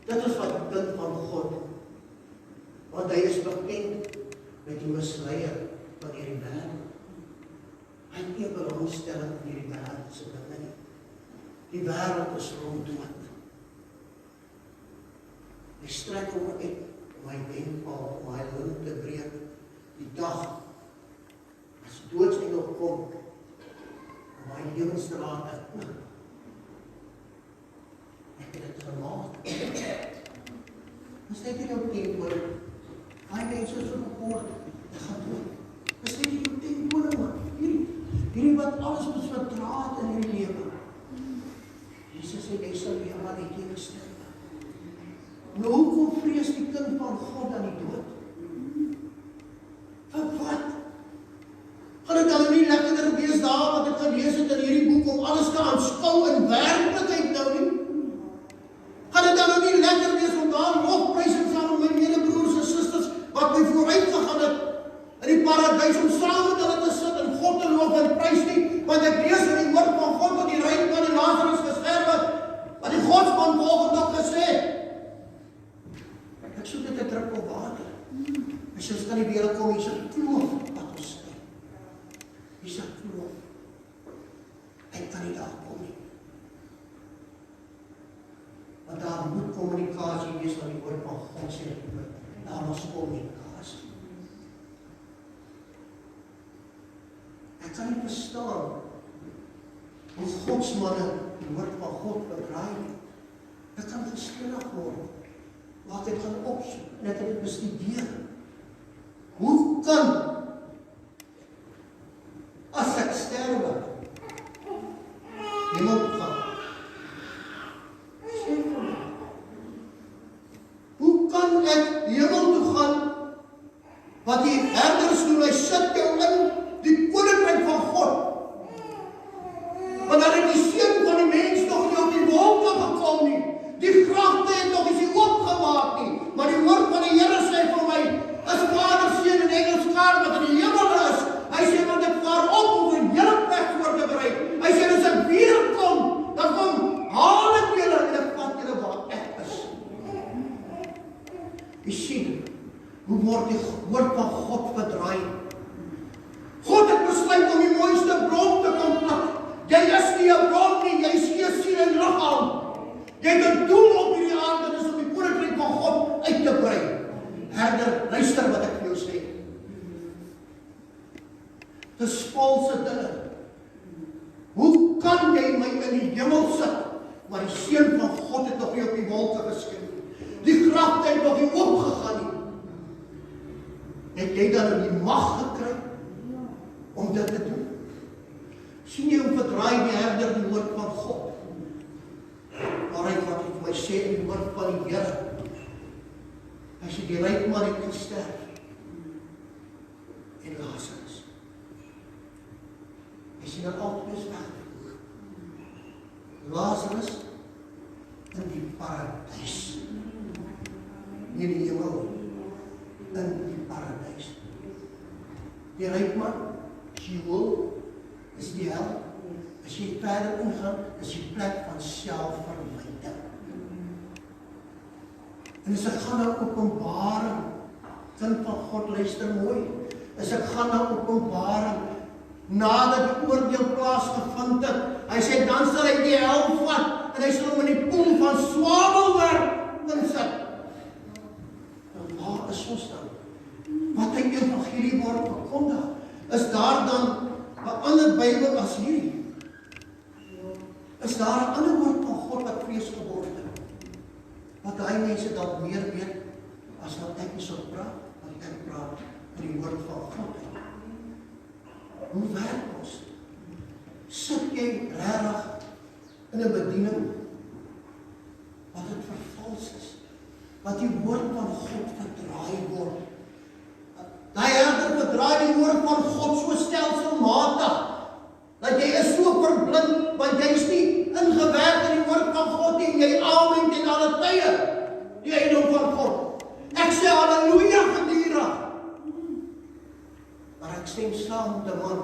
Dit is wat die kind van God, want hy is bekend met die misleier van hierdie wêreld. Hy het nie belangstelling in hierdie wêreld se dinge nie. Die wêreld is ronddood. Hy strek hom uit om my wenkpaal, om my lint te breek. Die dag, as doodsengel kom, om my lewensdraad te knip. Ek het dit gemaak. Dis net nie jou teenoor. Hy mense is opgehoord, ek gaan dood. Dis net nie jou teenoor, man. Hierdie wat alles moet verdraad in hierdie lewe. Jesus sê, jy sal lewe maar net jy sterf. Nou hoekom vrees die kind van God aan die dood? Vir wat? Gaan dit dan nie lekkerder wees daar wat ek gelees het in hierdie boek om alles te aanskou in werklikheid nou nie? Gaan dit dan nie lekker wees om daar lofprysing saam met my medebroers en susters wat my vooruit gegaan het in die paradys om saam met hulle te sit en God te loof en prys nie, want ek lees in die woord van God dat die ryk man en Lazarus gesterf het, wat die godsman volgende dag gesê het. Ek soek net 'n druppel water. As ons kan die weer kom, hier's 'n kloof wat ons skei. Hier's 'n kloof. Ek kan nie daar kom nie. Want daar moet kommunikasie wees van die woord van God sê, daar was kommunikasie. Ek kan nie verstaan hoe godsmanne die woord van God bedraai nie. Ek kan geskillig word, wat ek gaan opsoek, en ek het dit bestudeer. Hoe kan, as ek sterwe, hemel gaan? Sê vir my, hoe kan ek hemel toe gaan, wat die herders doen, hy sit jou in die koninkryk van God, want dan het die seun van die mens nog nie op die wolke gekom nie, die grafte het nog nie oopgemaak nie, maar die woord van die Here sê vir my, as Vader, Seun en Engels Vader wat in die hemel is, hy sê, want ek vaar op om 'n hele plek voor te berei. Hy sê, as ek weer kom, dan haal ek julle en ek vat julle waar ek is. Jy sien, hoe word die woord van God verdraai? God het besluit om die mooiste blom te kom pluk. Jy is nie 'n blom nie, jy is gees, siel en liggaam. Jy het 'n doel op hierdie aarde, dit is om die koninkryk van God uit te brei. Herder, luister wat ek vir jou sê. Dis valse dinge. Hoe kan jy my in die hemel sit, maar die seun van God het nog nie op die wolke geskyn nie. Die grafte het nog nie oopgegaan nie. Het jy dan die mag gekry om dit te doen? Sien jy hoe verdraai die herder die woord van God? Maar hy wat vir my sê in die woord van die Here, as jy die ryk man het gesterf, en Lazarus, hy sien dat altyd is weg. Lazarus in die paradijs, nie die hemel, in die paradijs. Die ryk man, Sheol, is die hel. As jy verder ingaan, is die plek van selfverwyding. En as ek gaan na Openbaring, kind van God, luister mooi, as ek gaan na Openbaring, nadat die oordeel plaasgevind het, hy sê, dan sal hy die hel vat, en hy sal hom in die poel van swavelwerk insit. En waar is ons dan? Wat hy evangelie word verkondig, is daar dan 'n ander Bybel as hierdie? Is daar 'n ander woord van God wat vlees geword het? Wat daai mense dalk meer weet as wat ek hier so praat, want ek praat in die woord van God. Hoe werk ons? Sit jy regtig in 'n bediening wat dit vervals is? Wat die woord van God verdraai word? Daai herder verdraai die woord van God so stelselmatig, dat jy is so verblind, want jy is nie ingewerk in die woord van God nie, jy amen ten alle tye, die eiendom van God. Ek sê halleluja gedurig, maar ek stem saam met 'n man,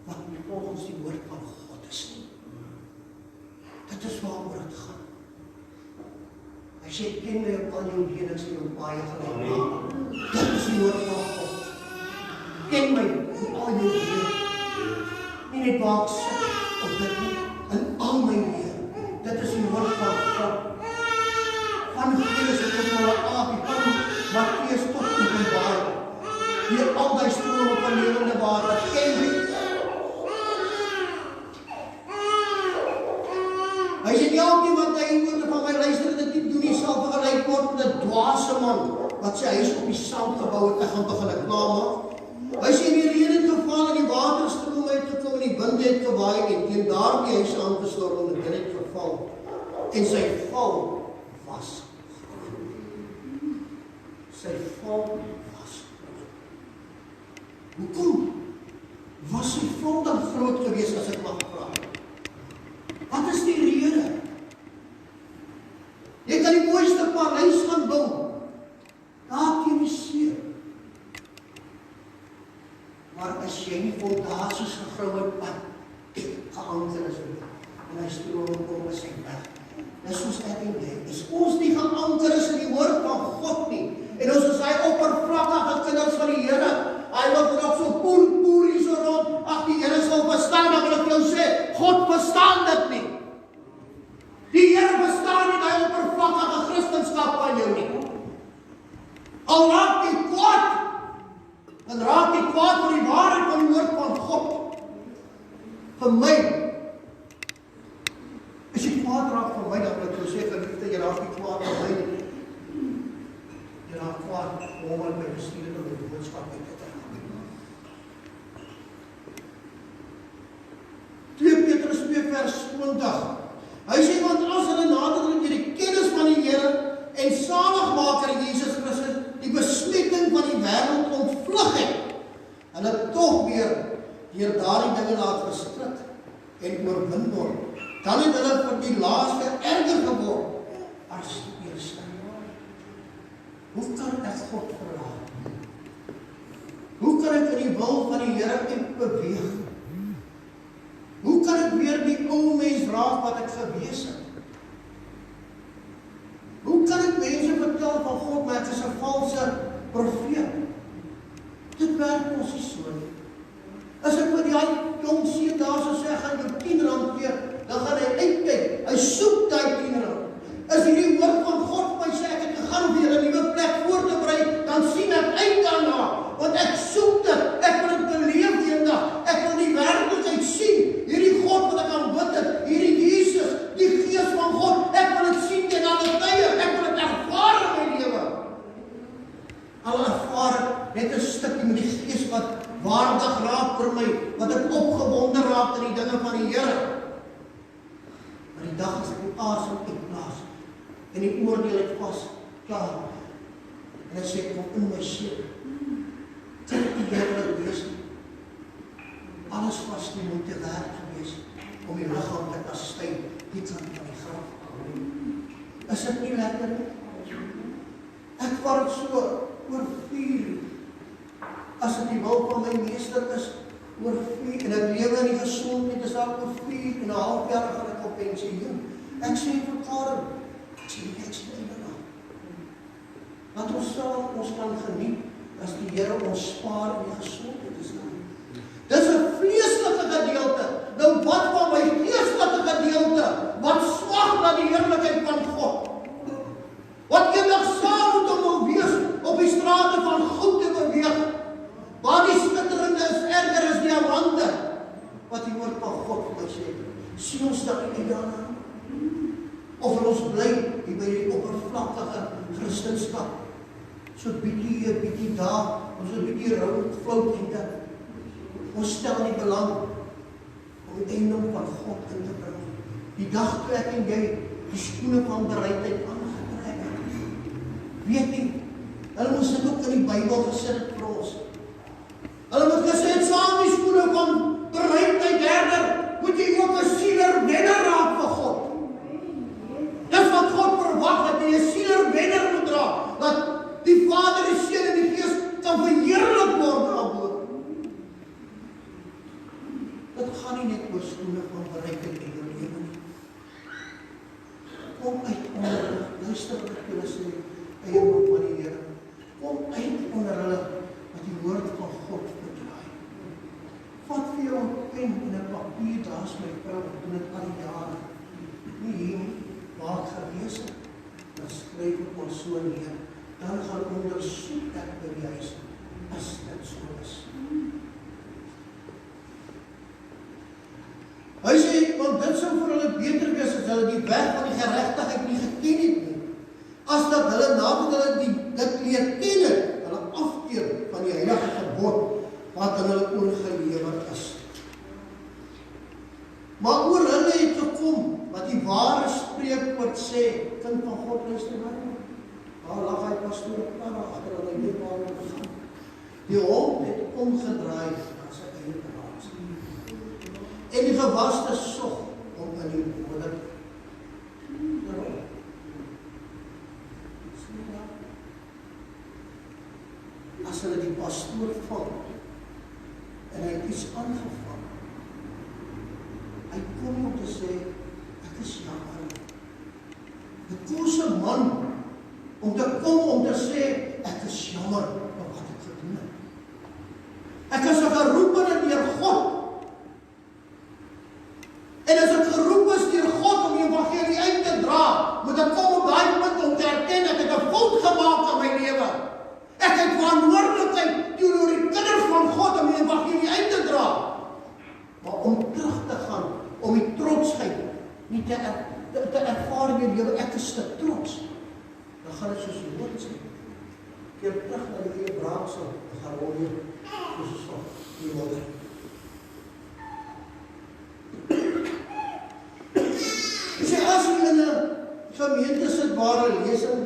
wat nie volgens die woord van God is nie. Dit is waaroor het gaan. Hy sê, ken my op al jou lenings en jou baie gelijk. Dit is die woord van God. Ken my op al jou lenings. Nie net waar ek sit op dit nie, in al my leer. Dit is die woord van God. Van Genesis tot Maleagi, van Matteus tot Openbaring. Hier al die strome van lewende water. Ken my. Hy sê, elkeen wat hy woorde van my luister en dit doen nie, sal vergelyk word met 'n dwaase man, wat sy huis op die sand gebou het. Ek gaan begin klaarmaak. Hy sê, die reën het geval en die waterstrome het gekom en die wind het gewaai en teen daardie huis aangestorm en dit het geval. En sy val was groot. Sy val was groot. Hoekom was sy val dan groot gewees, as ek mag vra? Wat is die rede? Jy kan die mooiste paleis gaan bou, daar teen die see. Maar as jy nie fondasies gegrou het, wat geanker is, en hy strome kom is hy weg. Dis soos ek en jy, is ons nie geanker is in die woord van God nie, en ons is hy oppervlakkige kinders van die Here, hy wil nog so poer hier so rond, ag die Here sal verstaan, dan wil ek jou sê, God verstaan dit nie. Die Here verstaan nie die oppervlakkige Christenskap van jou nie. nie kwaad vir die waarheid van die woord van God. Vir my, as jy kwaad raak vir my, dan wil ek jou sê, geliefde, jy raak nie kwaad vir my nie. Jy raak kwaad omdat my bestuurder om die boodskap uit te gaan. 2 Petrus 2 vers 20. Hy sê, want as hulle naderlik deur die kennis van die Here en saligmaker Jesus Christus die besmetting van die wêreld ontvlug het, hulle tog weer deur daardie dinge laat verstrik en oorwin word, dan het hulle vir die laaste erger geword as die eerste. Hoe kan ek God verlaat? Hoe kan ek in die wil van die Here beweeg? Hoe kan ek weer die ou mens raak wat ek gewees het? Hoe kan ek mense vertel van God, maar ek is 'n valse profeet? Dit werk ons nie so nie. As ek met die jong seun daar sou sê, gaan jou R10 weer, dan gaan hy uitkyk, hy soek daai R10. As hierdie woord van God my sê, ek het gegaan om weer 'n nuwe plek voor te berei, dan sien ek uit daarna, want ek soek dit, ek wil dit beleef eendag, ek wil die werklikheid sien, hierdie God wat ek aanbid het, hierdie Jesus, die Gees van God, ek wil dit sien ten alle tye, ek wil dit ervaar in my lewe. Al ervaar net 'n stukkie met die Gees wat waardig raak vir my, wat ek opgewonde raak in die dinge van die Here. Maar die dag as ek die asem uitblaas en die oordeel het vas klaar, en ek sê, kom in my siel, kan ek die Here wees nie. Alles was nie moeite werd gewees om die liggaam te kastyn, die kant van die graf. Is dit nie lekker nie? Ek word so oorvuur, as dit die wil van my meester is, oorvuur, en ek lewe in die gesondheid, is daar oorvuur, en 'n half jaar gaan ek op pensioen. Ek sê vir Karen, ek sê nie, ek sê nie, want ons kan geniet, as die Here ons spaar in die gesondheid is nou. Dis 'n vleeslike gedeelte, nou wat van my geestelike gedeelte, wat swag na die heerlikheid van God, wat eendag saam moet om wees, op die strate van goed te beweeg, waar die skitterende is erger as diamante, wat die woord van God vir my sê. Sien ons dat nie daarna? Of ons bly hier by die oppervlakkige Christenskap, so bietjie hier, bietjie daar, ons so bietjie rou, flou ete. Ons stel nie belang om die eindom van God in te bring. Die dag toe ek en jy die skoene van bereidheid aangetrek het. Weet jy, hulle moes dit ook in die Bybel gesê het vir ons. Hulle moet gesê het, saam die skoene van bereidheid herder, moet jy ook 'n sielerwenner raak vir God. Dis wat God verwag, dat jy 'n sielerwenner moet dra, dat die Vader, die Seun en die Gees kan verheerlik word daarbo. Dit gaan nie net oor skoene van bereidheid in jou lewe nie. Kom uit onder, luister wat ek julle sê, eie woord van die Here. Kom uit onder hulle wat die woord van God bedraai. Vat vir jou 'n pen en 'n papier, daar's my vrou, ek doen dit al die jare. Nie hier nie, waar ek gewees het, dan skryf ek maar so neer. Dan gaan ondersoek ek by die huis, as dit so is. Hy sê, want dit sou vir hulle beter wees as hulle die weg van die geregtigheid nie geken het nie, as dat hulle nadat hulle dit leer ken het, hulle afkeer van die heilige gebod wat aan hulle oorgelewer is. Maar oor hulle het gekom wat die ware spreekwoord sê, kind van God, luister maar. Daar lag hy pastoor daar agter hulle en dit waar hulle gaan. Die hond het omgedraai na sy eie plaas. En die gewaste sog om in die bodem te rol. As hulle die pastoor vang en hy het iets aangevang, hy kom om te sê, ek is jammer. Dit koos 'n man om te kom om te sê, ek is jammer op wat ek gedoen het. Ek is 'n geroepene deur God. En as ek geroep is deur God om die evangelie uit te dra, moet ek kom op daai punt om te erken dat ek 'n fout gemaak in my lewe. Ek het verantwoordelikheid teenoor die kinders van lewe, ek is te trots, dan gaan dit soos die woord sê. Keer terug na die eie braaksel, dan gaan rol jy soos die modder. Sê, as jy in 'n gemeente sit waar 'n lesing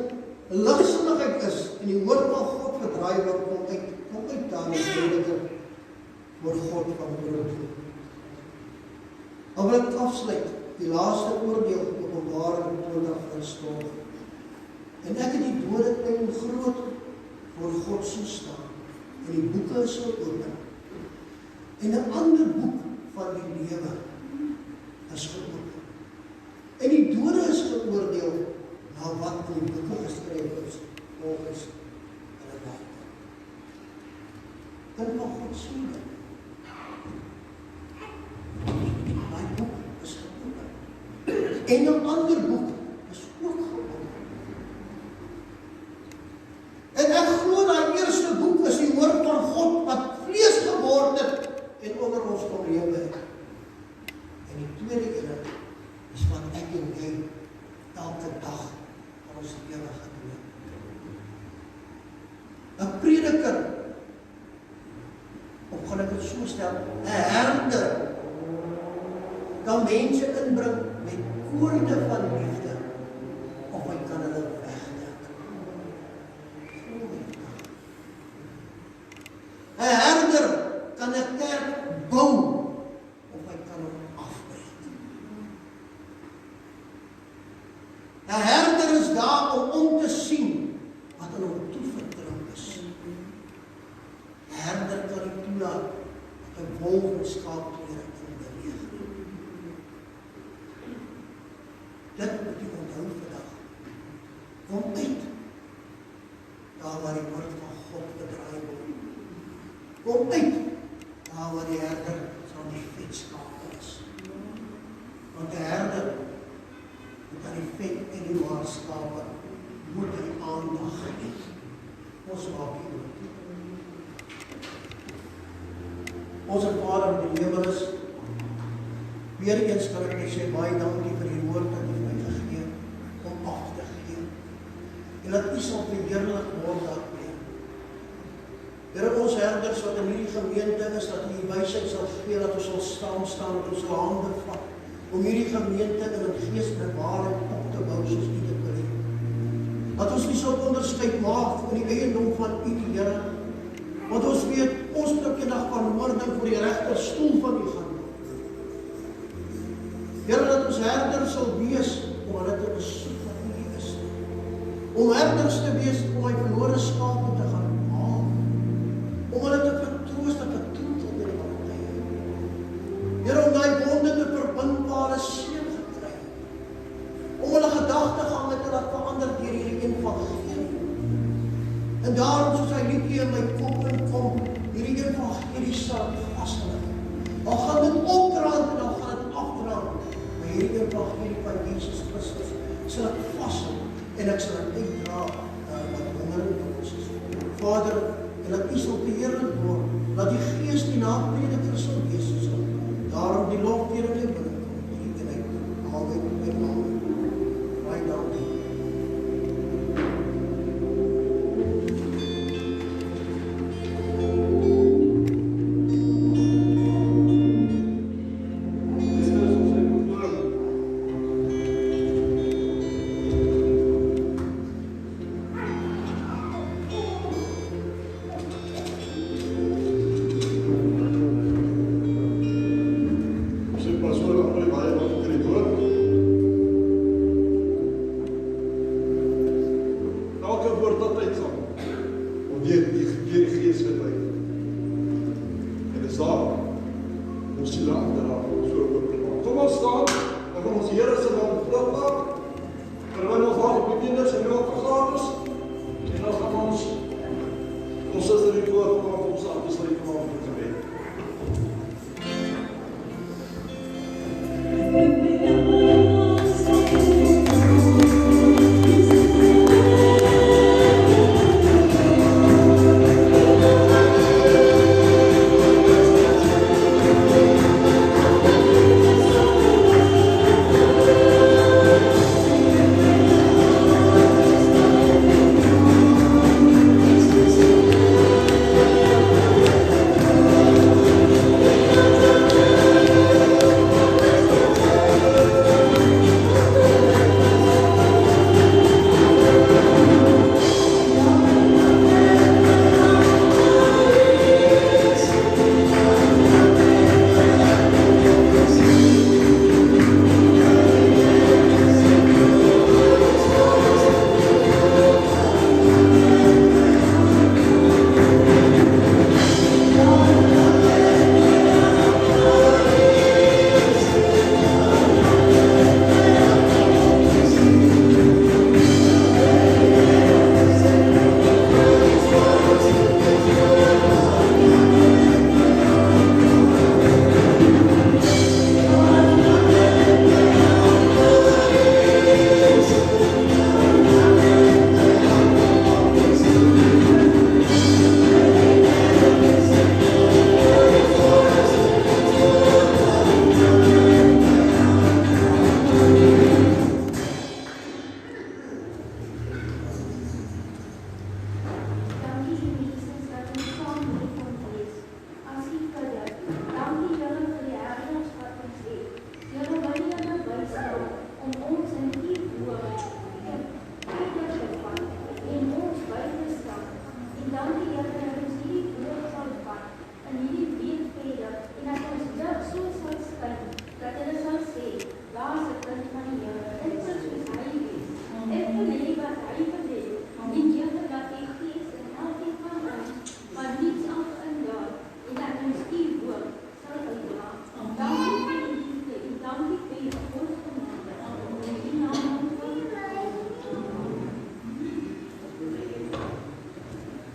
ligsinnigheid is, en die woord van God verdraai word, kom uit daar die prediker word God van brood. Dan wil ek afsluit, die laaste oordeel, Openbaring 20 vers 12. En ek het die dode klein groot voor God so staan, en die boeke is geopen. En 'n ander boek van die lewe is geopen. En die dode is geoordeel na wat in die boeke geskryf is, volgens hulle werke. Kan van God sien dit? My boek is geopen. En 'n ander boek is ook geopen. En ek glo daai eerste boek is die woord van God wat vlees geword het en onder ons kom lewe. En die tweede ene is wat ek en jy elke dag van ons lewe gaan doen. 'n Prediker, of gaan ek dit so stel, 'n herder kan mense inbring met koorde van liefde, of hy kan hulle wegdruk. 'n herder kan 'n kerk bou, of hy kan hom afbreek. 'n herder is daar om te sien wat aan hom toevertrou is. 'n herder kan nie toelaat dat 'n wolf met skaapklere in beweeg. Dit moet jy onthou vandag. Kom uit daar waar die woord van God bedraai word. Kom uit daar waar die herder sal die vetskape is. Want die herder moet aan die vet en die waar skape moet hy aandag geniet. Ons maak die woord. Onze Vader in die hemel is, weer eens kan ek sê, baie dankie vir die woord dat U my gegee, om af te gee. En dat U sal verheerlik word daarmee. Here, ons herders wat in hierdie gemeente is, dat U wysheid sal gee, dat ons sal staan, dat ons sal hande vat, om hierdie gemeente in het gees en waarheid op te bou, soos U dit wil hê. Dat ons nie sal onderskeid maak in die eiendom van U, die Here, want ons weet, ons moet op die dag van morgen voor die regter stoel van U gaan word. Here, dat ons herders sal wees, om hulle te besoek wat U is. Om herders te wees, om my verlore skape te gaan haal. Om hulle te vertroos, te vertroetel in die partye. Here, om die wonde te verbind waar hulle seën gekry. Om hulle gedagtegang met hulle verander deur hierdie evangelie. En daarom, soos hy liedjie in my kop inkom, hierdie evangelie sal vasthou. Al gaan dit opdraand en al gaan dit afdraand, maar hierdie evangelie van Jesus Christus sal ek vasthou en ek sal dit uitdra wat honger en dorst is. Vader, en dat U sal beheerlik word, dat die Gees die naprediker sal wees, daarom die lof weer in die binnenkom, die eenheid, alweer en alweer. Baie dankie. Pastor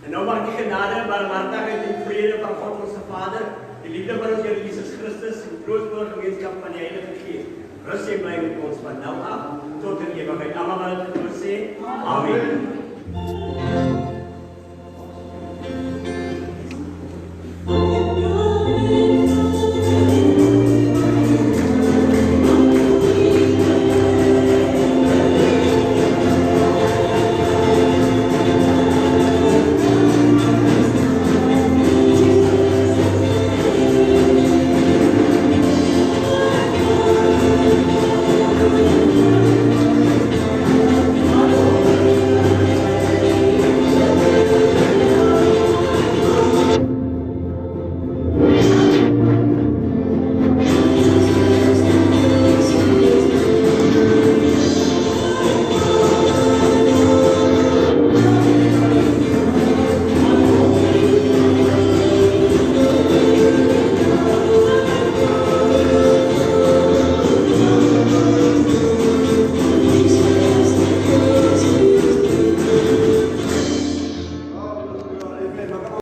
En nou mag die genade, barmhartigheid en vrede van God onze Vader, die liefde van ons Heer Jesus Christus, en troostvolle gemeenskap van die Heilige Gees, rus en bly met ons van nou af tot in ewigheid. Almal wat het geloof sê, Amen.